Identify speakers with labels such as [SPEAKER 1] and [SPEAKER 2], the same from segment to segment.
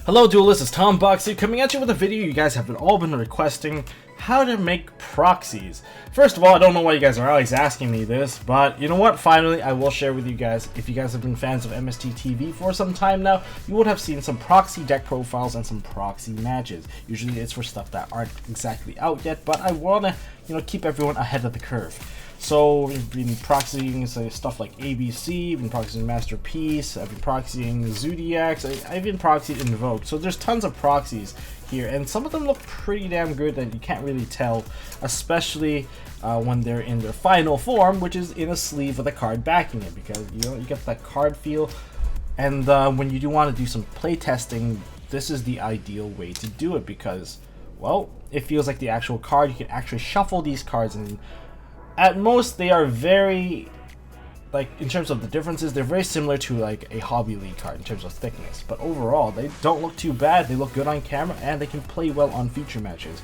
[SPEAKER 1] Hello Duelists, it's Tom Boxy coming at you with a video you guys have all been requesting: how to make proxies. First of all, I don't know why you guys are always asking me this, but you know what, finally I will share with you guys. If you guys have been fans of MST.TV for some time now, you would have seen some proxy deck profiles and some proxy matches. Usually it's for stuff that aren't exactly out yet, but I want to keep everyone ahead of the curve. So we've been proxying stuff like ABC, I've been proxying Masterpiece, I've been proxying Zodiacs, I've been proxied Invoke. So there's tons of proxies here, and some of them look pretty damn good that you can't really tell, especially when they're in their final form, which is in a sleeve with a card backing it, because you get that card feel. And when you do want to do some play testing, this is the ideal way to do it, because, well, it feels like the actual card. You can actually shuffle these cards, and at most they are very, like, in terms of the differences, they're very similar to like a Hobby League card in terms of thickness, but overall they don't look too bad. They look good on camera and they can play well on feature matches.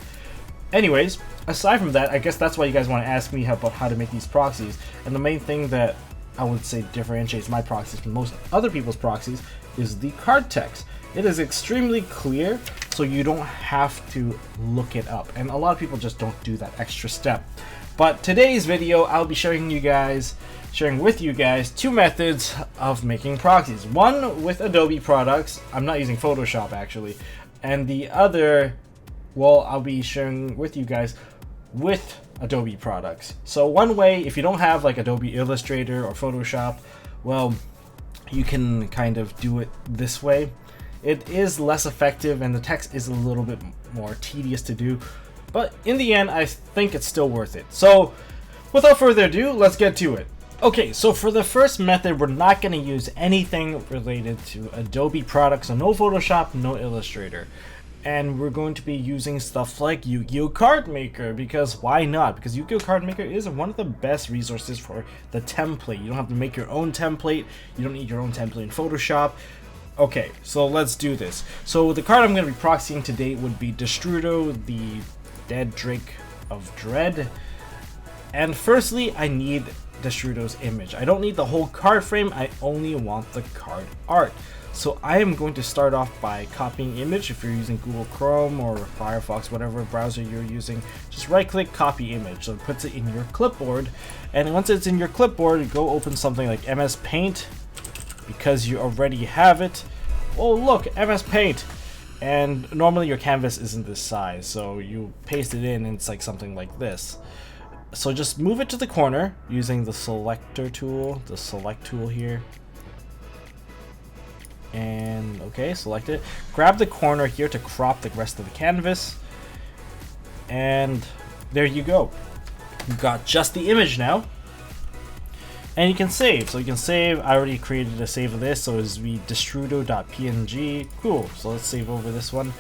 [SPEAKER 1] Anyways, aside from that, I guess that's why you guys want to ask me about how to make these proxies. And the main thing that I would say differentiates my proxies from most other people's proxies is the card text. It is extremely clear, so you don't have to look it up, and a lot of people just don't do that extra step. But today's video, I'll be sharing with you guys two methods of making proxies. One with Adobe products. I'm not using Photoshop actually. And the other, well, I'll be sharing with you guys with Adobe products. So one way, if you don't have like Adobe Illustrator or Photoshop, well, you can kind of do it this way. It is less effective and the text is a little bit more tedious to do, but in the end, I think it's still worth it. So without further ado, let's get to it. Okay, so for the first method, we're not going to use anything related to Adobe products, so no Photoshop, no Illustrator. And we're going to be using stuff like Yu-Gi-Oh! Card Maker, because why not? Because Yu-Gi-Oh! Card Maker is one of the best resources for the template. You don't have to make your own template, you don't need your own template in Photoshop. Okay, so let's do this. So the card I'm going to be proxying today would be Destrudo, the Dead Drake of Dread. And firstly, I need Destrudo's image. I don't need the whole card frame, I only want the card art. So I am going to start off by copying image. If you're using Google Chrome or Firefox, whatever browser you're using, just right click copy image, so it puts it in your clipboard. And once it's in your clipboard, go open something like MS Paint, because you already have it. Oh look, MS Paint. And normally your canvas isn't this size, so you paste it in and it's like something like this. So just move it to the corner using the selector tool, the select tool here. And okay, select it. Grab the corner here to crop the rest of the canvas. And there you go. You've got just the image now. And you can save. So you can save. I already created a save of this, so it's destrudo.png. Cool. So let's save over this one.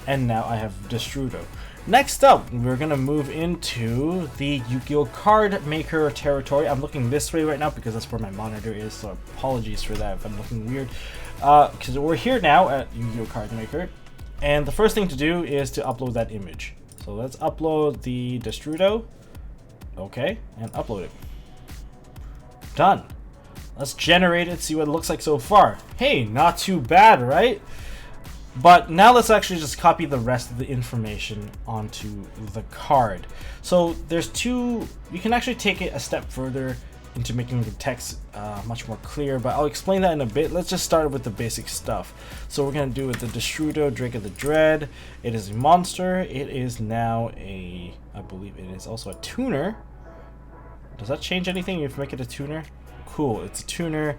[SPEAKER 1] And now I have Destrudo. Next up, we're gonna move into the Yu-Gi-Oh! Card Maker territory. I'm looking this way right now because that's where my monitor is, so apologies for that if I'm looking weird. Because we're here now at Yu-Gi-Oh! Card Maker, and the first thing to do is to upload that image. So let's upload the Destrudo. Okay, and upload it. Done. Let's generate it, see what it looks like so far. Hey, not too bad, right? But now let's actually just copy the rest of the information onto the card. So there's two, you can actually take it a step further into making the text much more clear, but I'll explain that in a bit. Let's just start with the basic stuff. So we're going to do with the Destrudo, Drake of the Dread. It is a monster. It is now a, I believe it is also a tuner. Does that change anything if you make it a tuner? Cool, it's a tuner.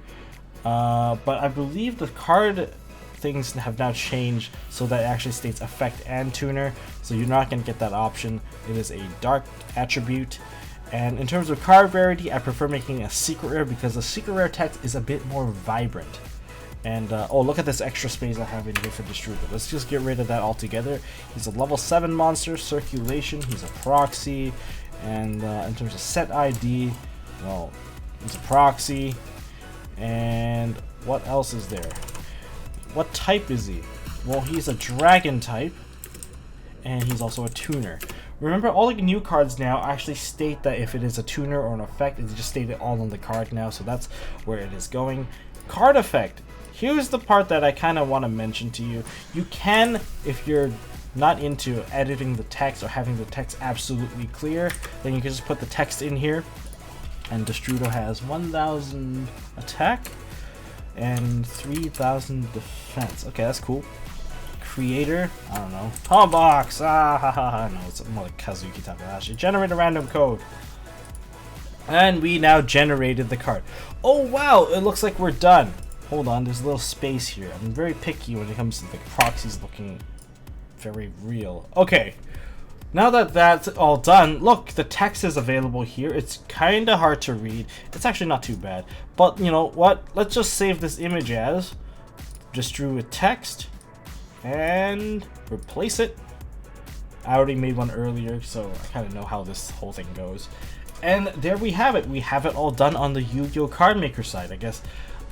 [SPEAKER 1] But I believe the card things have now changed so that it actually states effect and tuner, so you're not going to get that option. It is a dark attribute. And in terms of card rarity, I prefer making a secret rare because the secret rare text is a bit more vibrant. And oh, look at this extra space I have in here for Destrudo. Let's just get rid of that altogether. He's a level 7 monster, circulation, he's a proxy, and in terms of set ID, well, he's a proxy. And what else is there? What type is he? Well, he's a dragon type, and he's also a tuner. Remember, all the new cards now actually state that if it is a tuner or an effect, it's just stated all on the card now, so that's where it is going. Card effect. Here's the part that I kind of want to mention to you. You can, if you're not into editing the text or having the text absolutely clear, then you can just put the text in here. And Destrudo has 1,000 attack and 3,000 defense. Okay, that's cool. Creator, I don't know. Home box! Ah ha ha ha. No, it's more like Kazuki Takahashi. Generate a random code. And we now generated the card. Oh wow, it looks like we're done. Hold on, there's a little space here. I'm very picky when it comes to the proxies looking very real. Okay, now that that's all done, look, the text is available here. It's kind of hard to read. It's actually not too bad. But you know what? Let's just save this image as just drew with text and replace it. I already made one earlier, so I kind of know how this whole thing goes. And there we have it. We have it all done on the Yu-Gi-Oh! Card Maker side, I guess.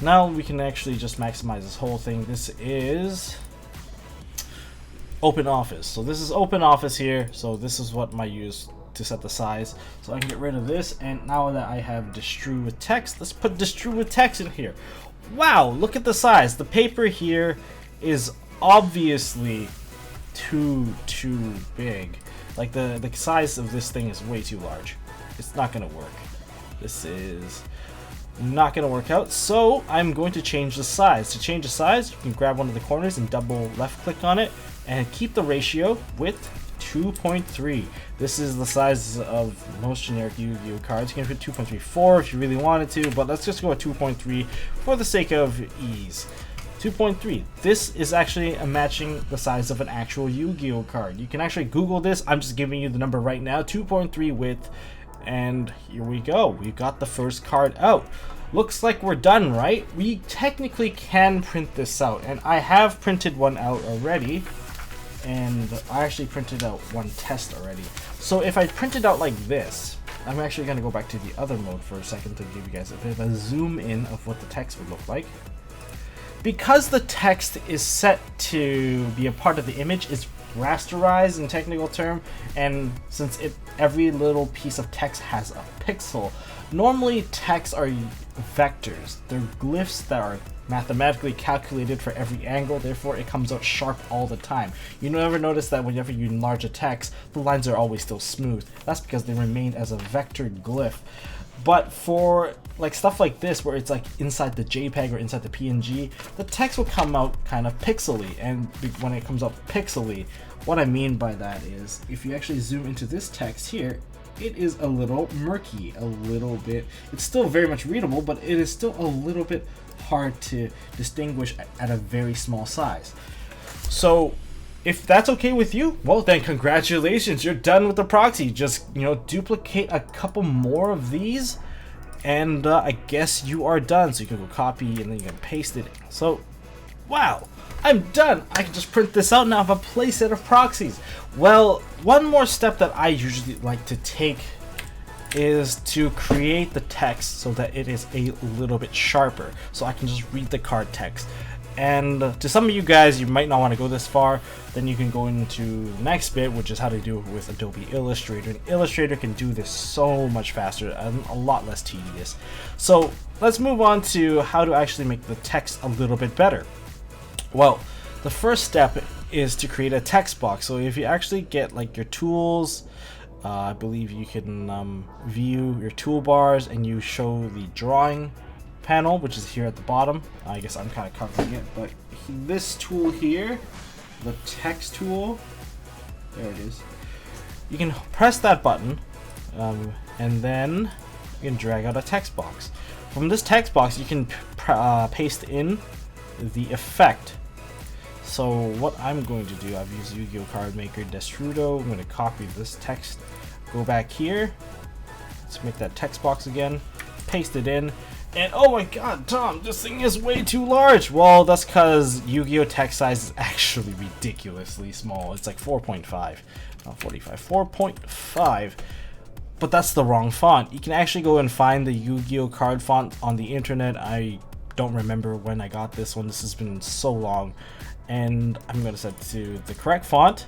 [SPEAKER 1] Now we can actually just maximize this whole thing. This is Open Office. So this is Open Office here. So this is what I use to set the size. So I can get rid of this. And now that I have Destru with text, let's put Destru with text in here. Wow, look at the size. The paper here is obviously too big. Like the size of this thing is way too large. It's not gonna work. This is not gonna work out, so I'm going to change the size. To change the size, you can grab one of the corners and double left click on it and keep the ratio with 2.3. This is the size of most generic Yu-Gi-Oh cards. You can put 2.34 if you really wanted to, but let's just go with 2.3 for the sake of ease. 2.3. This is actually matching the size of an actual Yu-Gi-Oh card. You can actually Google this. I'm just giving you the number right now. 2.3 width. And here we go. We got the first card out. Looks like we're done, right? We technically can print this out, and I have printed one out already, and I actually printed out one test already. So if I print it out like this, I'm actually going to go back to the other mode for a second to give you guys a bit of a zoom in of what the text would look like. Because the text is set to be a part of the image, it's rasterized in technical term, and since every little piece of text has a pixel, normally texts are vectors. They're glyphs that are mathematically calculated for every angle, therefore it comes out sharp all the time. You never notice that whenever you enlarge a text, the lines are always still smooth. That's because they remain as a vector glyph. But for like stuff like this, where it's like inside the JPEG or inside the PNG, the text will come out kind of pixely. And when it comes out pixely, what I mean by that is, if you actually zoom into this text here, it is a little murky, a little bit. It's still very much readable, but it is still a little bit hard to distinguish at a very small size. So if that's okay with you, well then congratulations, you're done with the proxy. Just, you know, duplicate a couple more of these and I guess you are done. So you can go copy and then you can paste it. So wow, I'm done. I can just print this out now. I have a playset of proxies. Well, one more step that I usually like to take is to create the text so that it is a little bit sharper, so I can just read the card text. And to some of you guys, you might not want to go this far, then you can go into the next bit, which is how to do it with Adobe Illustrator. And Illustrator can do this so much faster and a lot less tedious. So let's move on to how to actually make the text a little bit better. Well, the first step is to create a text box. So if you actually get like your tools, I believe you can view your toolbars and you show the drawing panel, which is here at the bottom. I guess I'm kind of covering it, but this tool here, the text tool, there it is. You can press that button and then you can drag out a text box. From this text box you can paste in the effect. So what I'm going to do, I've used Yu-Gi-Oh! Card Maker Destrudo. I'm going to copy this text, go back here, let's make that text box again, paste it in, and oh my god, Tom, this thing is way too large! Well, that's because Yu-Gi-Oh! Text size is actually ridiculously small. It's like 4.5, not 45, 4.5. But that's the wrong font. You can actually go and find the Yu-Gi-Oh! Card font on the internet. I don't remember when I got this one. This has been so long. And I'm going to set it to the correct font.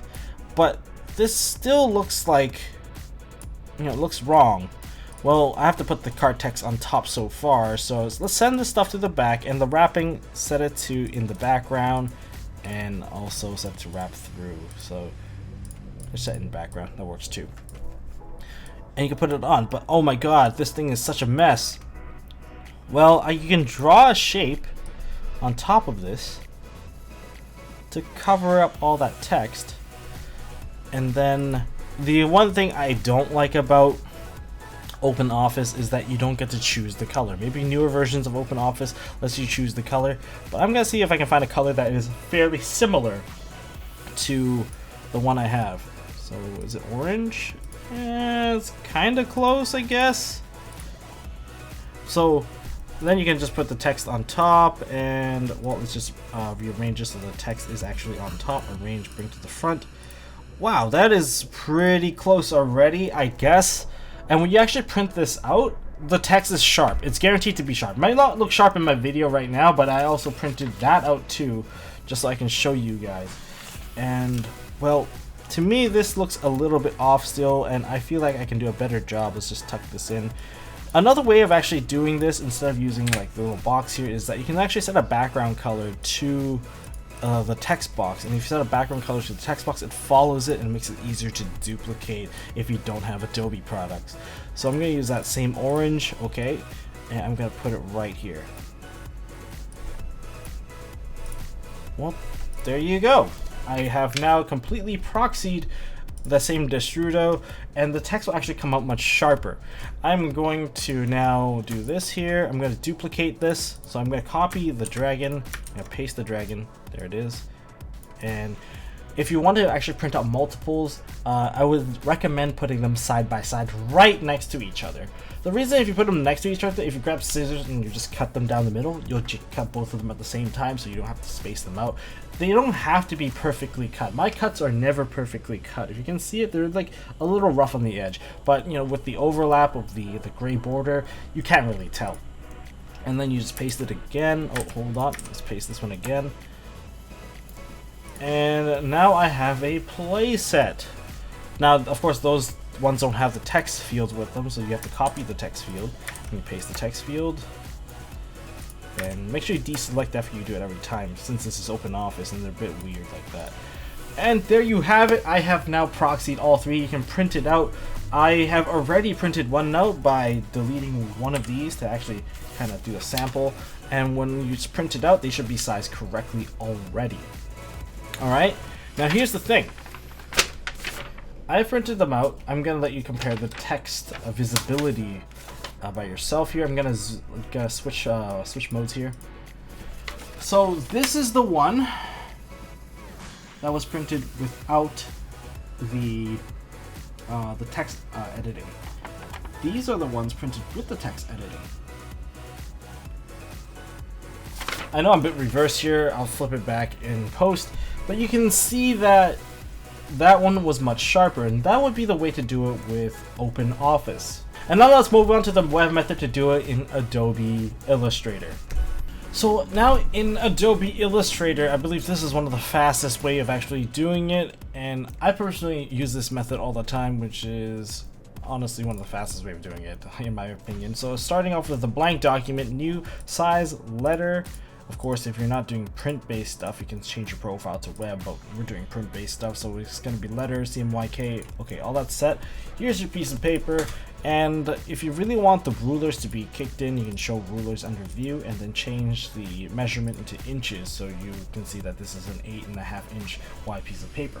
[SPEAKER 1] But this still looks like, it looks wrong. Well, I have to put the card text on top so far, so let's send this stuff to the back, and the wrapping, set it to in the background, and also set it to wrap through. So just set it in the background, that works too. And you can put it on, but oh my god, this thing is such a mess. Well, you can draw a shape on top of this to cover up all that text. And then the one thing I don't like about OpenOffice is that you don't get to choose the color. Maybe newer versions of OpenOffice lets you choose the color, but I'm gonna see if I can find a color that is fairly similar to the one I have. So is it orange? It's kind of close, I guess. So then you can just put the text on top, and well, let's just rearrange it so the text is actually on top. Arrange, bring to the front. Wow, that is pretty close already, I guess. And when you actually print this out, the text is sharp. It's guaranteed to be sharp. Might not look sharp in my video right now, but I also printed that out too, just so I can show you guys. And well, to me this looks a little bit off still, and I feel like I can do a better job. Let's just tuck this in. Another way of actually doing this, instead of using like the little box here, is that you can actually set a background color to the text box, and if you set a background color to the text box, it follows it and makes it easier to duplicate if you don't have Adobe products. So I'm going to use that same orange, okay, and I'm going to put it right here. Well, there you go. I have now completely proxied the same Destrudo, and the text will actually come out much sharper. I'm going to now do this here. I'm going to duplicate this. So I'm going to copy the dragon. I'm going to paste the dragon. There it is. And if you want to actually print out multiples, I would recommend putting them side by side right next to each other. The reason, if you put them next to each other, if you grab scissors and you just cut them down the middle, you'll cut both of them at the same time, so you don't have to space them out. They don't have to be perfectly cut. My cuts are never perfectly cut. If you can see it, they're like a little rough on the edge, but with the overlap of the gray border, you can't really tell. And then you just paste it again. Oh, hold on, let's paste this one again. And now I have a play set. Now, of course, those ones don't have the text fields with them, so you have to copy the text field. And paste the text field. And make sure you deselect after you do it every time, since this is OpenOffice and they're a bit weird like that. And there you have it. I have now proxied all three. You can print it out. I have already printed one out by deleting one of these to actually kind of do a sample. And when you print it out, they should be sized correctly already. Alright, now here's the thing. I printed them out. I'm going to let you compare the text visibility by yourself here. I'm going to switch modes here. So this is the one that was printed without the text editing. These are the ones printed with the text editing. I know I'm a bit reversed here. I'll flip it back in post. But you can see that that one was much sharper, and that would be the way to do it with OpenOffice. And now let's move on to the web method to do it in Adobe Illustrator. So now in Adobe Illustrator, I believe this is one of the fastest way of actually doing it, and I personally use this method all the time, which is honestly one of the fastest way of doing it, in my opinion. So starting off with the blank document, new size, letter. Of course, if you're not doing print-based stuff, you can change your profile to web, but we're doing print-based stuff, so it's going to be letters, CMYK. Okay, all that's set. Here's your piece of paper, and if you really want the rulers to be kicked in, you can show rulers under view, and then change the measurement into inches, so you can see that this is an 8.5 inch wide piece of paper.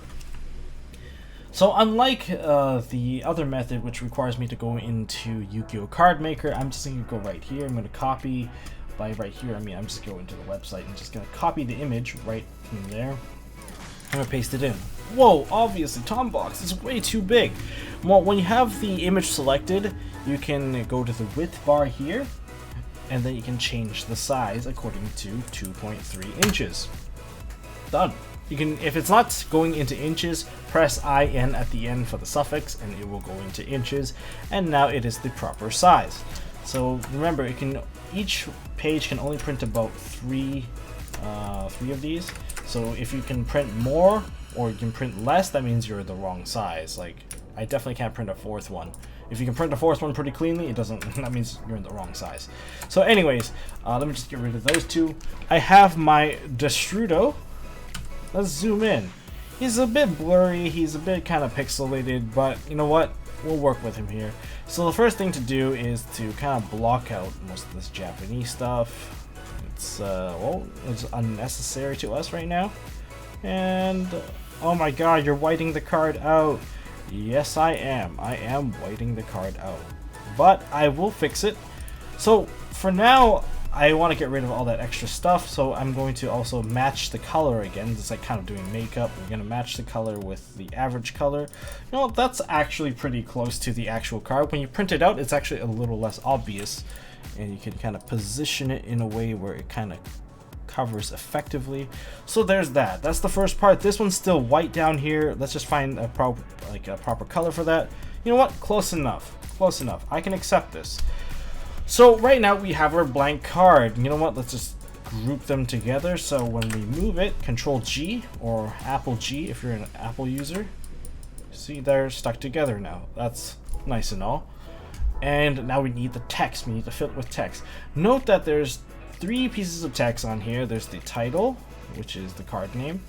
[SPEAKER 1] So unlike the other method, which requires me to go into Yu-Gi-Oh! Card Maker, I'm just going to go right here. I'm going to copy. By right here, I mean I'm just going to the website and just going to copy the image right from there. I'm going to paste it in. Whoa, obviously Tombox is way too big. Well, when you have the image selected, you can go to the width bar here, and then you can change the size according to 2.3 inches. Done. You can, if it's not going into inches, press IN at the end for the suffix, and it will go into inches. And now it is the proper size. So remember, it can each page can only print about three of these. So if you can print more or you can print less, that means you're the wrong size. Like, I definitely can't print a fourth one. If you can print the fourth one pretty cleanly, it doesn't, that means you're in the wrong size. So anyways, let me just get rid of those two. I have my Destrudo. Let's zoom in. He's a bit blurry, he's a bit kind of pixelated, but you know what? We'll work with him here. So the first thing to do is to kind of block out most of this Japanese stuff. It's, well, it's unnecessary to us right now. And, oh my god, you're whiting the card out. Yes, I am. I am whiting the card out. But I will fix it. So, for now, I want to get rid of all that extra stuff, so I'm going to also match the color again. It's like kind of doing makeup. We're going to match the color with the average color. You know, that's actually pretty close to the actual card. When you print it out, it's actually a little less obvious, and you can kind of position it in a way where it kind of covers effectively. So there's that. That's the first part. This one's still white down here. Let's just find a proper color for that. You know what? Close enough. Close enough. I can accept this. So right now we have our blank card. You know what? Let's just group them together. So when we move it, Control G or Apple G if you're an Apple user. See, they're stuck together now. That's nice and all. And now we need the text. We need to fill it with text. Note that there's 3 pieces of text on here. There's the title, which is the card name.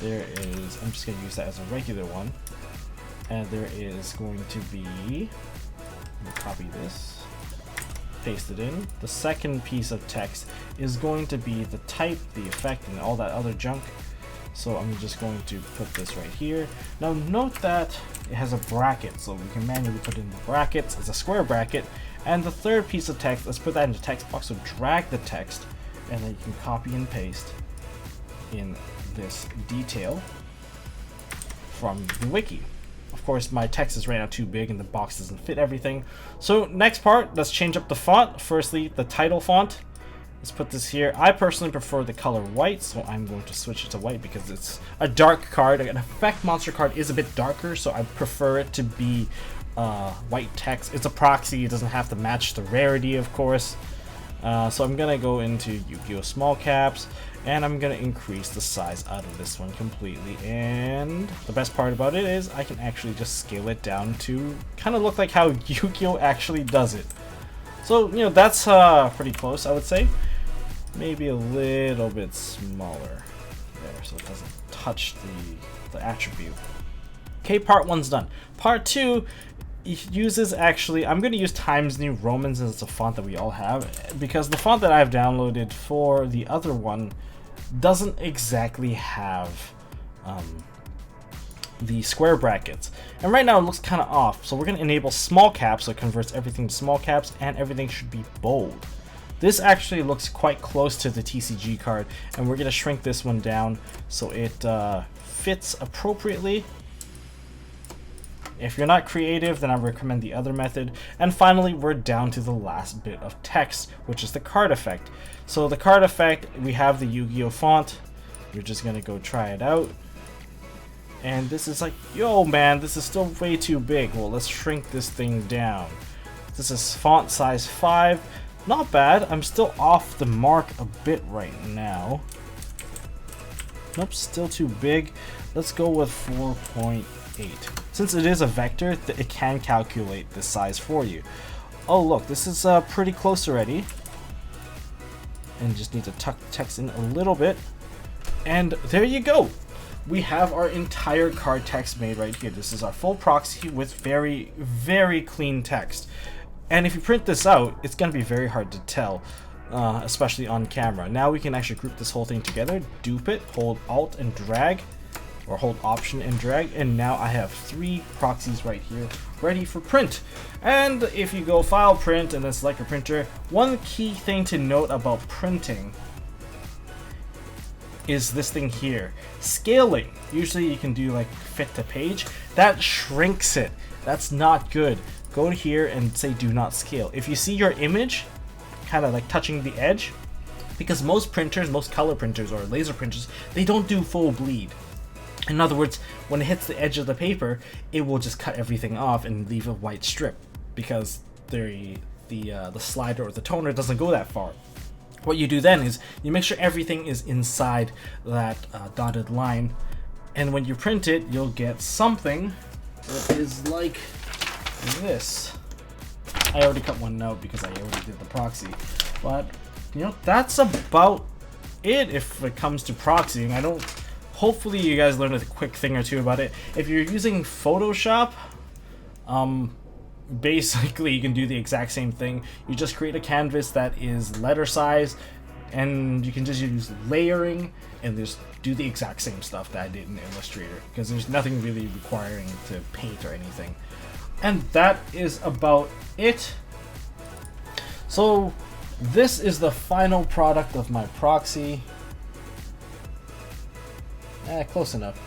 [SPEAKER 1] There is, I'm just going to use that as a regular one. And there is going to be, let me copy this, paste it in. The second piece of text is going to be the type, the effect, and all that other junk. So I'm just going to put this right here. Now note that it has a bracket, so we can manually put in the brackets. It's a square bracket. And the third piece of text, let's put that in the text box. So drag the text, and then you can copy and paste in this detail from the wiki. Of course, my text is right now too big and the box doesn't fit everything. So next part, let's change up the font. Firstly, the title font. Let's put this here. I personally prefer the color white, so I'm going to switch it to white because it's a dark card. An effect monster card is a bit darker, so I prefer it to be white text. It's a proxy, it doesn't have to match the rarity, of course. So I'm gonna go into Yu-Gi-Oh! Small Caps, and I'm gonna increase the size out of this one completely. And the best part about it is I can actually just scale it down to kind of look like how Yu-Gi-Oh! Actually does it. So, you know, that's pretty close, I would say. Maybe a little bit smaller there, so it doesn't touch the attribute. Okay, part 1's done. Part 2 uses, actually, I'm going to use Times New Roman since it's a font that we all have, because the font that I've downloaded for the other one doesn't exactly have the square brackets. And right now it looks kind of off, so we're going to enable small caps, so it converts everything to small caps, and everything should be bold. This actually looks quite close to the TCG card, and we're going to shrink this one down so it fits appropriately. If you're not creative, then I recommend the other method. And finally, we're down to the last bit of text, which is the card effect. So the card effect, we have the Yu-Gi-Oh! Font. We're just going to go try it out. And this is like, yo man, this is still way too big. Well, let's shrink this thing down. This is font size 5. Not bad. I'm still off the mark a bit right now. Nope, still too big. Let's go with 4.8. Since it is a vector, it can calculate the size for you. Oh look, this is pretty close already. And just need to tuck the text in a little bit. And there you go. We have our entire card text made right here. This is our full proxy with very, very clean text. And if you print this out, it's going to be very hard to tell, especially on camera. Now we can actually group this whole thing together, dupe it, hold Alt and drag, or hold Option and drag, and now I have 3 proxies right here ready for print. And if you go File, Print, and then select your printer, one key thing to note about printing is this thing here. Scaling. Usually you can do like fit to page. That shrinks it. That's not good. Go to here and say do not scale. If you see your image kind of like touching the edge, because most printers, most color printers or laser printers, they don't do full bleed. In other words, when it hits the edge of the paper, it will just cut everything off and leave a white strip because the slider or the toner doesn't go that far. What you do then is you make sure everything is inside that dotted line, And when you print it, you'll get something that is like this. I already cut one out because I already did the proxy. But, you know, that's about it if it comes to proxying. Hopefully you guys learned a quick thing or two about it. If you're using Photoshop, basically you can do the exact same thing. You just create a canvas that is letter size, and you can just use layering and just do the exact same stuff that I did in Illustrator, because there's nothing really requiring to paint or anything. And that is about it. So this is the final product of my proxy. Close enough.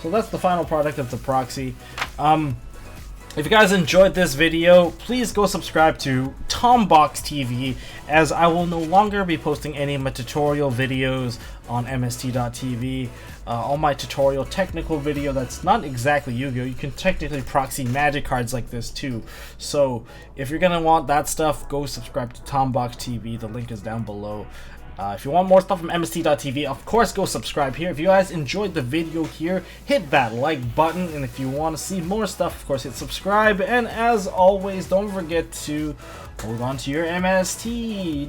[SPEAKER 1] So that's the final product of the proxy. If you guys enjoyed this video, please go subscribe to MST.TV, as I will no longer be posting any of my tutorial videos on MST.TV. All my tutorial technical video that's not exactly Yu-Gi-Oh! You can technically proxy magic cards like this too. So if you're gonna want that stuff, go subscribe to MST.TV. The link is down below. If you want more stuff from MST.TV, of course go subscribe here. If you guys enjoyed the video here, hit that like button, and if you want to see more stuff, of course hit subscribe. And as always, don't forget to hold on to your MST.TV.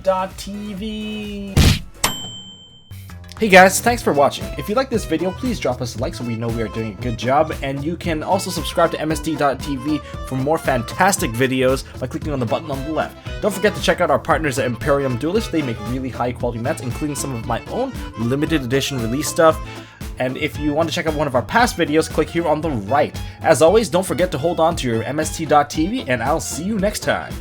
[SPEAKER 1] Hey guys, thanks for watching. If you like this video, please drop us a like so we know we are doing a good job, and you can also subscribe to MST.TV for more fantastic videos by clicking on the button on the left. Don't forget to check out our partners at Imperium Duelist. They make really high quality mats, including some of my own limited edition release stuff. And if you want to check out one of our past videos, click here on the right. As always, don't forget to hold on to your MST.TV, and I'll see you next time.